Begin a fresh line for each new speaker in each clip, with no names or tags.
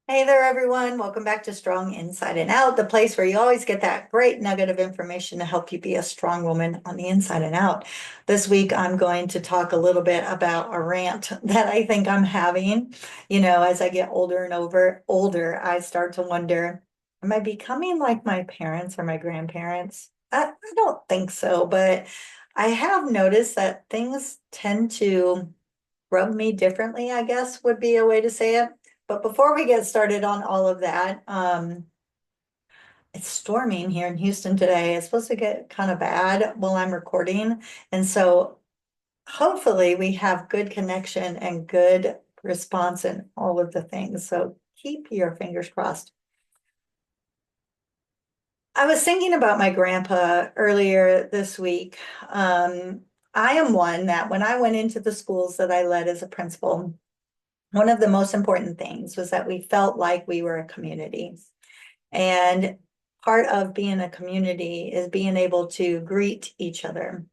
Hey there, everyone. Welcome back to Strong Inside and Out, the place where you always get that great nugget of information to help you be a strong woman on the inside and out. This week, I'm going to talk a little bit about a rant that I think I'm having. As I get older, I start to wonder, am I becoming like my parents or my grandparents? I don't think so, but I have noticed that things tend to rub me differently, I guess would be a way to say it. But before we get started on all of that, it's storming here in Houston today. It's supposed to get kind of bad while I'm recording. And so hopefully we have good connection and good response in all of the things. So keep your fingers crossed. I was thinking about my grandpa earlier this week. I am one that when I went into the schools that I led as a principal, one of the most important things was that we felt like we were a community. And part of being a community is being able to greet each other.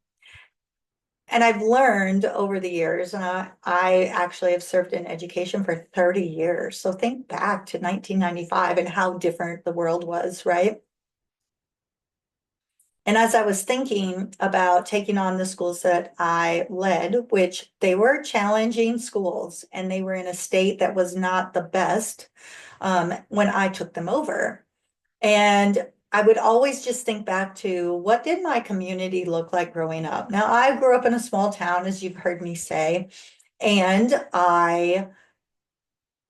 And I've learned over the years, and I actually have served in education for 30 years. So think back to 1995 and how different the world was, right? And as I was thinking about taking on the schools that I led, which they were challenging schools and they were in a state that was not the best when I took them over. And I would always just think back to what did my community look like growing up? Now, I grew up in a small town, as you've heard me say, and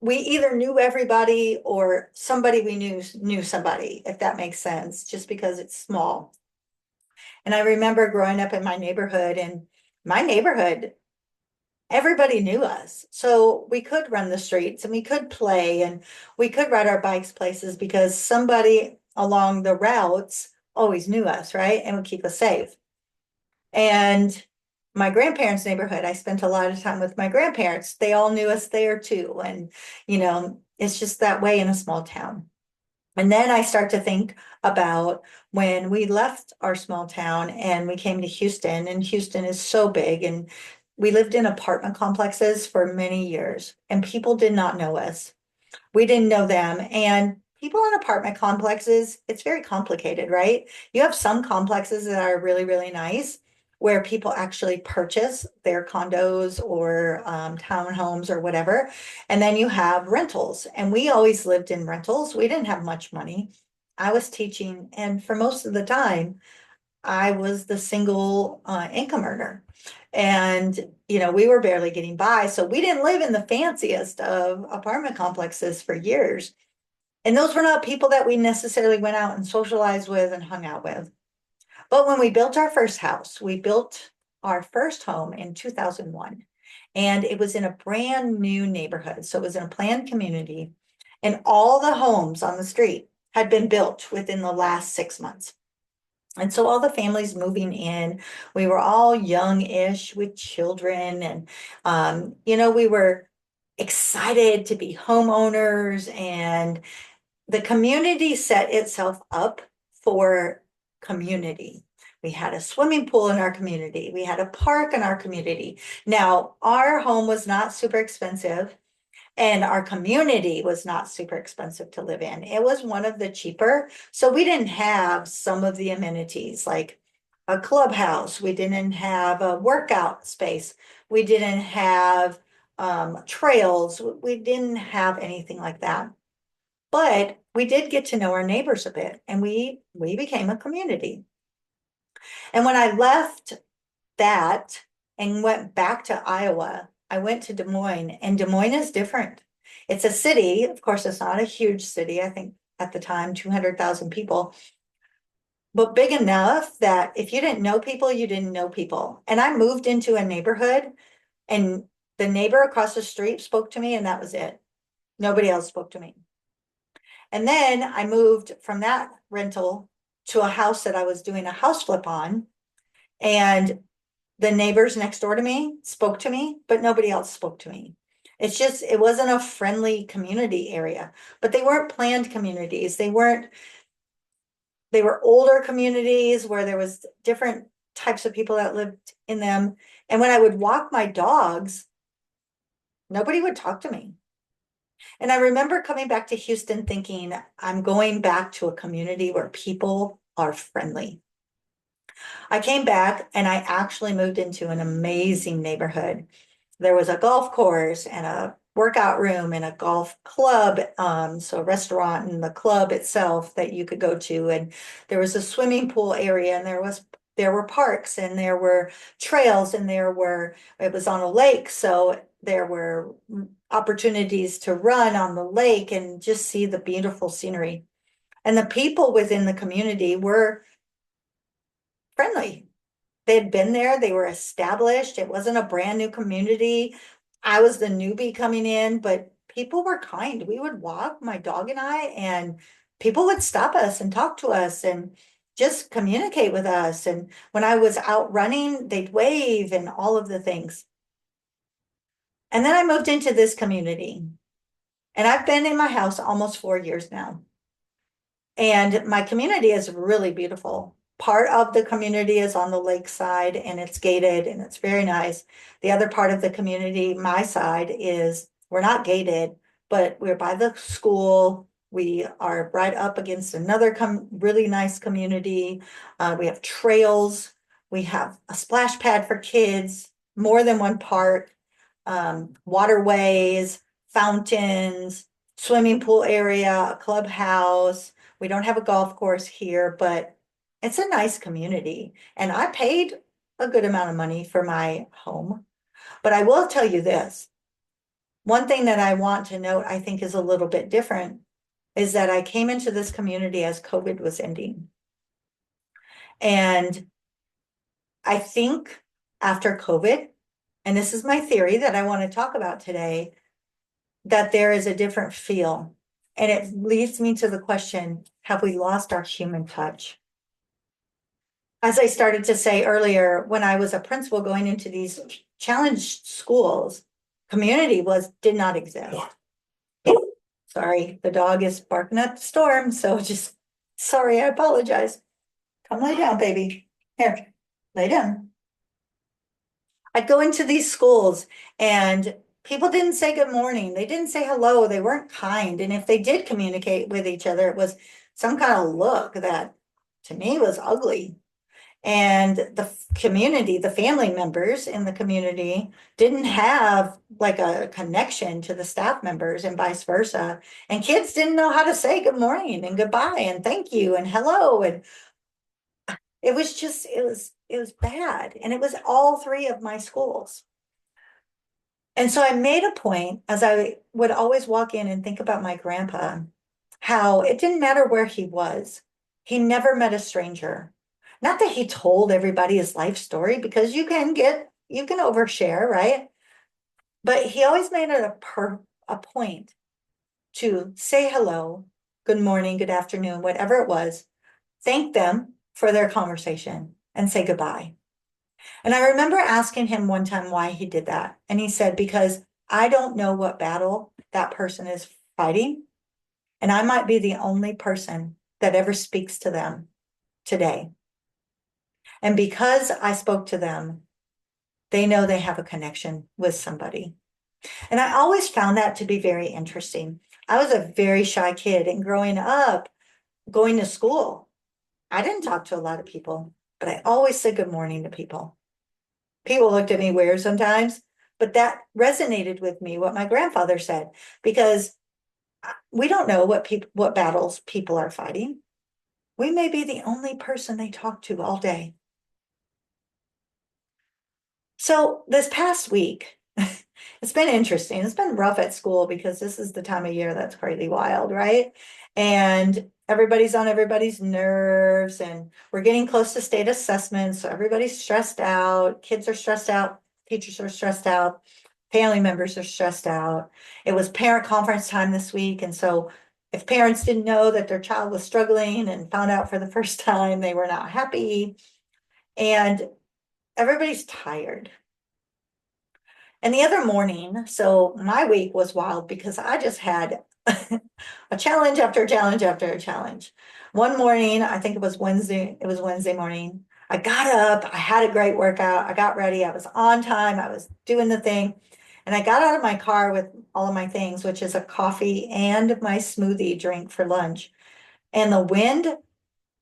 we either knew everybody or somebody we knew somebody, if that makes sense, just because it's small. And I remember growing up in my neighborhood, everybody knew us. So we could run the streets and we could play and we could ride our bikes places because somebody along the routes always knew us, right? And would keep us safe. And my grandparents' neighborhood, I spent a lot of time with my grandparents. They all knew us there too. And, it's just that way in a small town. And then I start to think about when we left our small town and we came to Houston, and Houston is so big, and we lived in apartment complexes for many years, and people did not know us. We didn't know them. And people in apartment complexes, it's very complicated, right? You have some complexes that are really, really nice where people actually purchase their condos or townhomes or whatever. And then you have rentals. And we always lived in rentals. We didn't have much money. I was teaching, and for most of the time, I was the single income earner. And, we were barely getting by. So we didn't live in the fanciest of apartment complexes for years. And those were not people that we necessarily went out and socialized with and hung out with. But when we built our first house, we built our first home in 2001. And it was in a brand new neighborhood. So it was in a planned community. And all the homes on the street had been built within the last 6 months. And so all the families moving in, we were all young-ish with children. And, we were excited to be homeowners. And the community set itself up for community. We had a swimming pool in our community. We had a park in our community. Now, our home was not super expensive. And our community was not super expensive to live in. It was one of the cheaper. So we didn't have some of the amenities like a clubhouse. We didn't have a workout space. We didn't have trails. We didn't have anything like that. But we did get to know our neighbors a bit, and we became a community. And when I left that and went back to Iowa, I went to Des Moines, and Des Moines is different. It's a city. Of course, it's not a huge city. I think at the time, 200,000 people, but big enough that if you didn't know people, you didn't know people. And I moved into a neighborhood, and the neighbor across the street spoke to me, and that was it. Nobody else spoke to me. And then I moved from that rental to a house that I was doing a house flip on. And the neighbors next door to me spoke to me, but nobody else spoke to me. It wasn't a friendly community area, but they weren't planned communities. They were older communities where there was different types of people that lived in them. And when I would walk my dogs, nobody would talk to me. And I remember coming back to Houston thinking, I'm going back to a community where people are friendly. I came back and I actually moved into an amazing neighborhood. There was a golf course and a workout room and a golf club, so a restaurant and the club itself that you could go to. And there was a swimming pool area and there were parks and there were trails and it was on a lake, so there were opportunities to run on the lake and just see the beautiful scenery. And the people within the community were friendly. They had been there, they were established. It wasn't a brand new community. I was the newbie coming in, but people were kind. We would walk, my dog and I, and people would stop us and talk to us and just communicate with us. And when I was out running, they'd wave and all of the things. And then I moved into this community, and I've been in my house almost 4 years now. And my community is really beautiful. Part of the community is on the lakeside and it's gated and it's very nice. The other part of the community, my side, is we're not gated, but we're by the school. We are right up against another really nice community. We have trails. We have a splash pad for kids, more than one park, waterways, fountains, swimming pool area, a clubhouse. We don't have a golf course here, but it's a nice community. And I paid a good amount of money for my home. But I will tell you this. One thing that I want to note, I think is a little bit different, is that I came into this community as COVID was ending. And I think after COVID, and this is my theory that I want to talk about today, that there is a different feel. And it leads me to the question, have we lost our human touch? As I started to say earlier, when I was a principal going into these challenged schools, community did not exist. Sorry, the dog is barking up the storm, so just, sorry, I apologize. Come lay down, baby. Here, lay down. I'd go into these schools and people didn't say good morning. They didn't say hello. They weren't kind. And if they did communicate with each other, it was some kind of look that to me was ugly. And the community, the family members in the community didn't have like a connection to the staff members and vice versa. And kids didn't know how to say good morning and goodbye and thank you and hello. And it was just, it was bad. And it was all three of my schools. And so I made a point, as I would always walk in and think about my grandpa, how it didn't matter where he was. He never met a stranger. Not that he told everybody his life story, because you can overshare, right? But he always made it a point to say hello, good morning, good afternoon, whatever it was, thank them for their conversation and say goodbye. And I remember asking him one time why he did that. And he said, because I don't know what battle that person is fighting. And I might be the only person that ever speaks to them today. And because I spoke to them, they know they have a connection with somebody. And I always found that to be very interesting. I was a very shy kid, and growing up, going to school, I didn't talk to a lot of people, but I always said good morning to people. People looked at me weird sometimes, but that resonated with me, what my grandfather said, because we don't know what battles people are fighting. We may be the only person they talk to all day. So this past week, it's been interesting. It's been rough at school because this is the time of year that's crazy wild, right? And everybody's on everybody's nerves, and we're getting close to state assessments. So everybody's stressed out. Kids are stressed out. Teachers are stressed out. Family members are stressed out. It was parent conference time this week. And so if parents didn't know that their child was struggling and found out for the first time, they were not happy. And everybody's tired. And the other morning, so my week was wild because I just had a challenge after a challenge after a challenge. One morning, I think it was Wednesday morning. I got up, I had a great workout, I got ready, I was on time, I was doing the thing. And I got out of my car with all of my things, which is a coffee and my smoothie drink for lunch. And the wind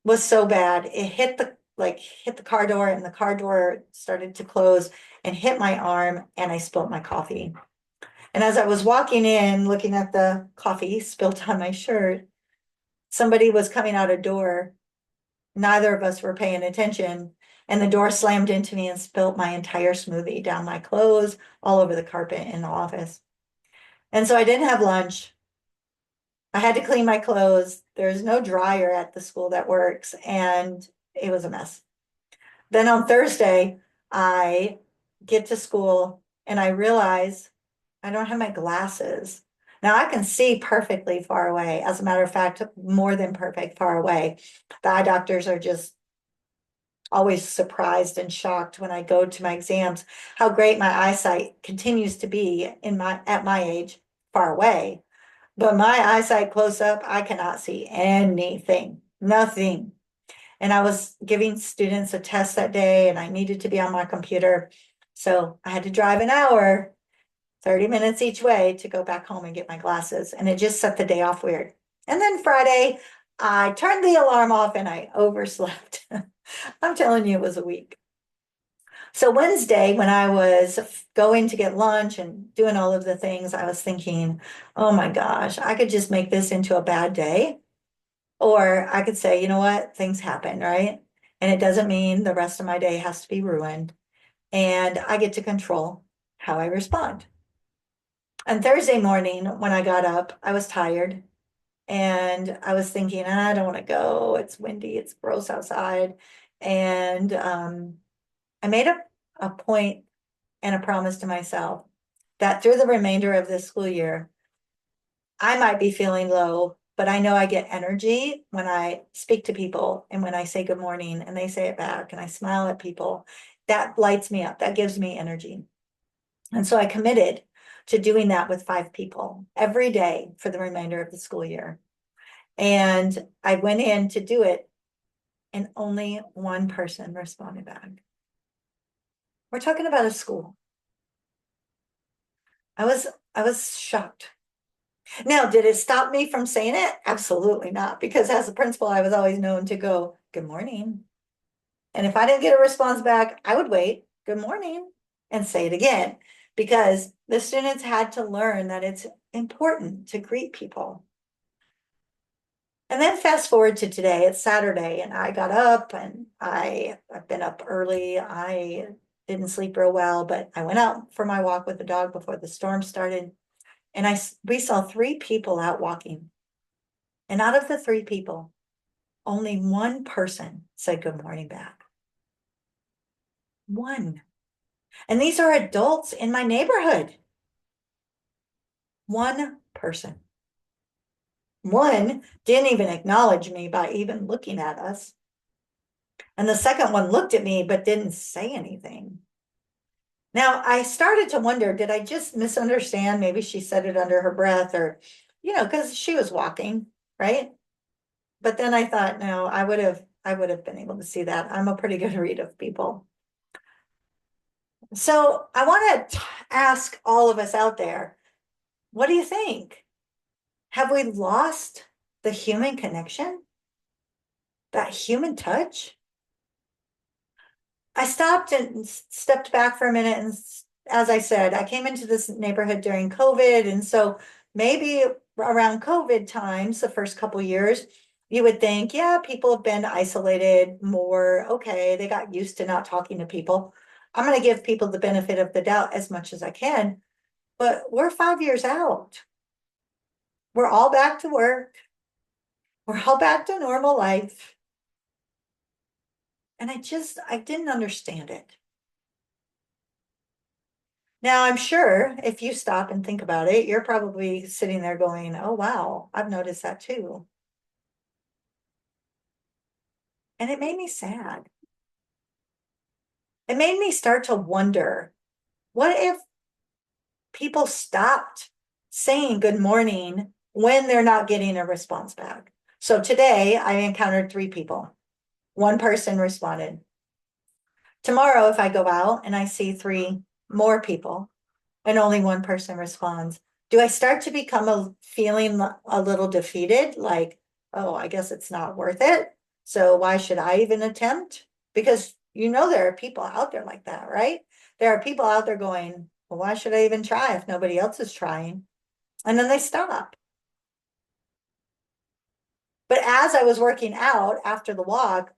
was so bad, it hit the car door, and the car door started to close and hit my arm, and I spilled my coffee. And as I was walking in, looking at the coffee spilt on my shirt, somebody was coming out a door. Neither of us were paying attention, and the door slammed into me and spilt my entire smoothie down my clothes, all over the carpet in the office. And so I didn't have lunch. I had to clean my clothes. There's no dryer at the school that works, and it was a mess. Then on Thursday, I get to school and I realize I don't have my glasses. Now I can see perfectly far away. As a matter of fact, more than perfect far away. The eye doctors are just always surprised and shocked when I go to my exams, how great my eyesight continues to be at my age, far away. But my eyesight close up, I cannot see anything, nothing. And I was giving students a test that day and I needed to be on my computer. So I had to drive an hour, 30 minutes each way to go back home and get my glasses. And it just set the day off weird. And then Friday, I turned the alarm off and I overslept. I'm telling you, it was a week. So Wednesday, when I was going to get lunch and doing all of the things, I was thinking, oh my gosh, I could just make this into a bad day. Or I could say, you know what, things happen, right? And it doesn't mean the rest of my day has to be ruined. And I get to control how I respond. On Thursday morning, when I got up, I was tired and I was thinking, I don't want to go. It's windy, it's gross outside. And I made a point and a promise to myself that through the remainder of this school year, I might be feeling low, but I know I get energy when I speak to people and when I say good morning and they say it back and I smile at people. That lights me up. That gives me energy. And so I committed to doing that with 5 people every day for the remainder of the school year. And I went in to do it, and only one person responded back. We're talking about a school. I was shocked. Now, did it stop me from saying it? Absolutely not, because as a principal, I was always known to go, good morning. And if I didn't get a response back, I would wait, good morning, and say it again, because the students had to learn that it's important to greet people. And then fast forward to today, it's Saturday, and I got up and I've been up early. I didn't sleep real well, but I went out for my walk with the dog before the storm started. And we saw 3 people out walking. And out of the 3 people, only one person said good morning back. One. And these are adults in my neighborhood. One person. One didn't even acknowledge me by even looking at us. And the second one looked at me but didn't say anything. Now, I started to wonder, did I just misunderstand? Maybe she said it under her breath, or, because she was walking, right? But then I thought, no, I would have been able to see that. I'm a pretty good read of people. So I want to ask all of us out there, what do you think? Have we lost the human connection? That human touch? I stopped and stepped back for a minute, and as I said, I came into this neighborhood during COVID, and so maybe around COVID times, the first couple years, you would think, yeah, people have been isolated more. Okay, they got used to not talking to people. I'm going to give people the benefit of the doubt as much as I can, but we're 5 years out. We're all back to work. We're all back to normal life. And I didn't understand it. Now, I'm sure if you stop and think about it, you're probably sitting there going, oh, wow, I've noticed that too. And it made me sad. It made me start to wonder, what if people stopped saying good morning when they're not getting a response back? So today I encountered 3 people. One person responded. Tomorrow, if I go out and I see 3 more people, and only one person responds, do I start to become feeling a little defeated? Like, oh, I guess it's not worth it. So why should I even attempt? Because there are people out there like that, right? There are people out there going, well, why should I even try if nobody else is trying? And then they stop. But as I was working out after the walk,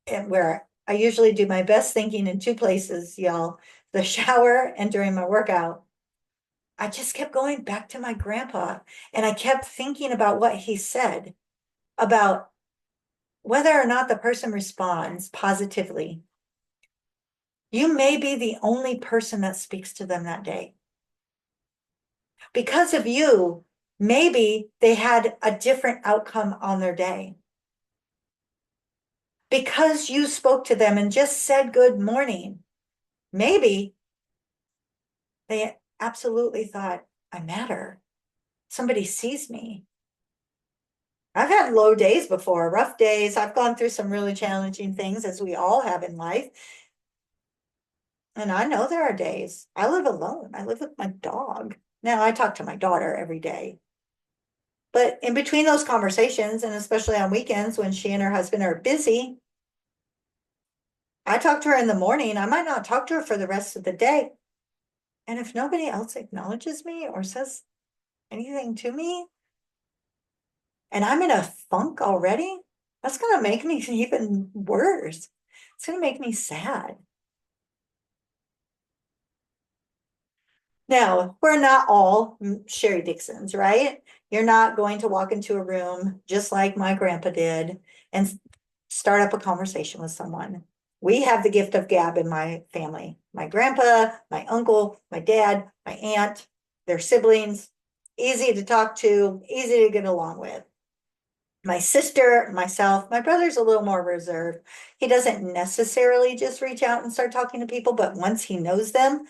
and where I usually do my best thinking in two places, y'all, the shower and during my workout, I just kept going back to my grandpa, and I kept thinking about what he said about whether or not the person responds positively. You may be the only person that speaks to them that day. Because of you, maybe they had a different outcome on their day. Because you spoke to them and just said good morning, maybe they absolutely thought, I matter. Somebody sees me. I've had low days before, rough days. I've gone through some really challenging things, as we all have in life. And I know there are days. I live alone. I live with my dog. Now I talk to my daughter every day. But in between those conversations, and especially on weekends when she and her husband are busy, I talk to her in the morning. I might not talk to her for the rest of the day. And if nobody else acknowledges me or says anything to me, and I'm in a funk already, that's going to make me even worse. It's going to make me sad. Now, we're not all Sherry Dixons, right? You're not going to walk into a room just like my grandpa did and start up a conversation with someone. We have the gift of gab in my family. My grandpa, my uncle, my dad, my aunt, their siblings, easy to talk to, easy to get along with. My sister, myself, my brother's a little more reserved. He doesn't necessarily just reach out and start talking to people, but once he knows them,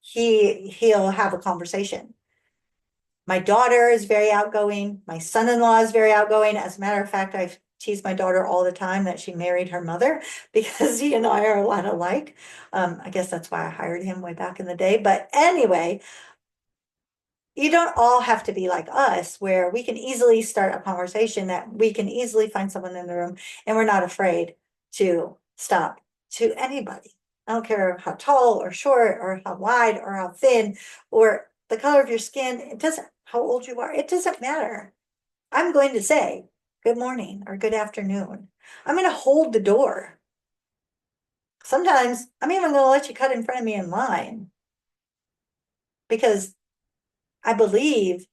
he'll have a conversation. My daughter is very outgoing. My son-in-law is very outgoing. As a matter of fact, I tease my daughter all the time that she married her mother because he and I are a lot alike. I guess that's why I hired him way back in the day. But anyway, you don't all have to be like us, where we can easily start a conversation, that we can easily find someone in the room and we're not afraid to stop to anybody. I don't care how tall or short or how wide or how thin or the color of your skin. It doesn't, how old you are. It doesn't matter. I'm going to say good morning or good afternoon. I'm going to hold the door. Sometimes I'm even going to let you cut in front of me in line, because I believe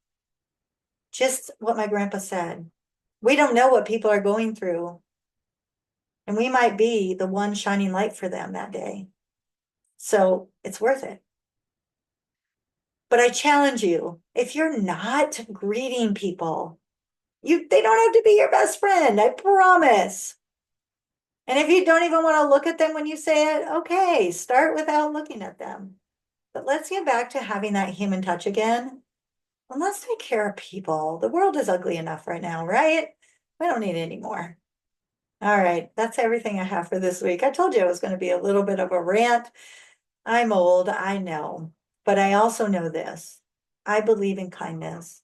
just what my grandpa said. We don't know what people are going through, and we might be the one shining light for them that day. So it's worth it. But I challenge you, if you're not greeting people, they don't have to be your best friend, I promise. And if you don't even want to look at them when you say it, okay, start without looking at them. But let's get back to having that human touch again. And let's take care of people. The world is ugly enough right now, right? We don't need any more. All right, that's everything I have for this week. I told you it was going to be a little bit of a rant. I'm old, I know, but I also know this. I believe in kindness.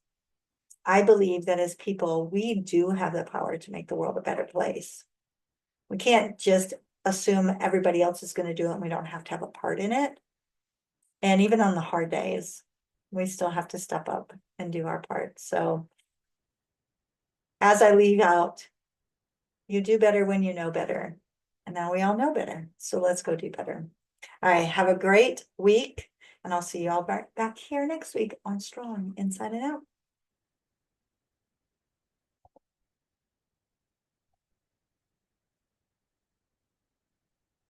I believe that as people, we do have the power to make the world a better place. We can't just assume everybody else is going to do it and we don't have to have a part in it. And even on the hard days, we still have to step up and do our part. So as I leave out, you do better when you know better. And now we all know better. So let's go do better. All right. Have a great week. And I'll see you all back here next week on Strong Inside and Out.